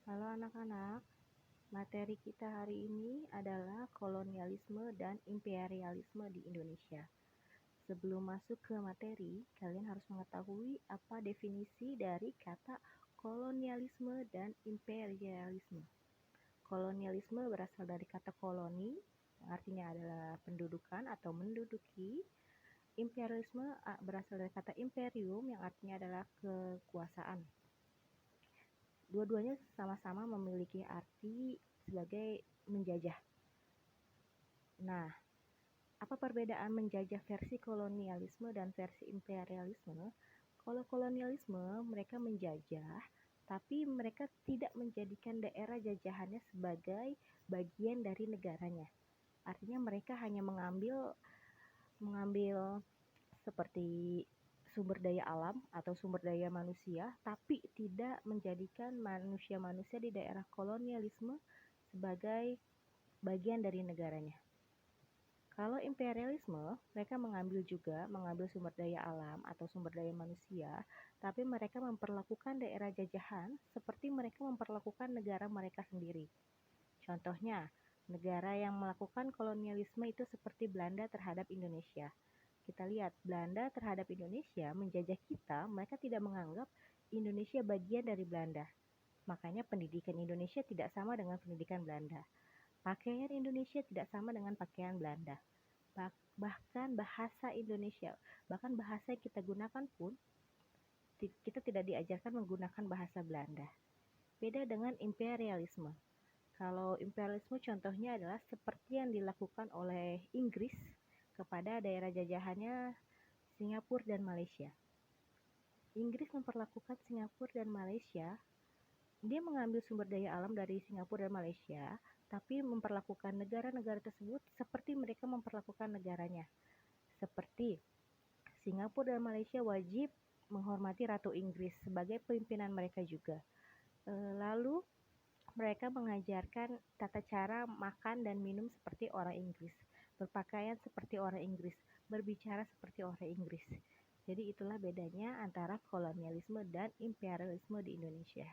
Halo anak-anak, materi kita hari ini adalah kolonialisme dan imperialisme di Indonesia. Sebelum masuk ke materi, kalian harus mengetahui apa definisi dari kata kolonialisme dan imperialisme. Kolonialisme berasal dari kata koloni, yang artinya adalah pendudukan atau menduduki. Imperialisme berasal dari kata imperium, yang artinya adalah kekuasaan. Dua-duanya sama-sama memiliki arti sebagai menjajah. Nah, apa perbedaan menjajah versi kolonialisme dan versi imperialisme? Kalau kolonialisme, mereka menjajah, tapi mereka tidak menjadikan daerah jajahannya sebagai bagian dari negaranya. Artinya mereka hanya mengambil seperti sumber daya alam atau sumber daya manusia, tapi tidak menjadikan manusia-manusia di daerah kolonialisme sebagai bagian dari negaranya. Kalau imperialisme, mereka mengambil sumber daya alam atau sumber daya manusia, tapi mereka memperlakukan daerah jajahan seperti mereka memperlakukan negara mereka sendiri. Contohnya, negara yang melakukan kolonialisme itu seperti Belanda terhadap Indonesia. Kita lihat, Belanda terhadap Indonesia menjajah kita, mereka tidak menganggap Indonesia bagian dari Belanda. Makanya pendidikan Indonesia tidak sama dengan pendidikan Belanda. Pakaian Indonesia tidak sama dengan pakaian Belanda. Bahkan bahasa Indonesia, bahkan bahasa yang kita gunakan pun, kita tidak diajarkan menggunakan bahasa Belanda. Beda dengan imperialisme. Kalau imperialisme contohnya adalah seperti yang dilakukan oleh Inggris kepada daerah jajahannya Singapura dan Malaysia. Inggris memperlakukan Singapura dan Malaysia, dia mengambil sumber daya alam dari Singapura dan Malaysia, tapi memperlakukan negara-negara tersebut seperti mereka memperlakukan negaranya. Seperti Singapura dan Malaysia wajib menghormati Ratu Inggris sebagai pimpinan mereka juga. Lalu mereka mengajarkan tata cara makan dan minum seperti orang Inggris, berpakaian seperti orang Inggris, berbicara seperti orang Inggris. Jadi itulah bedanya antara kolonialisme dan imperialisme di Indonesia.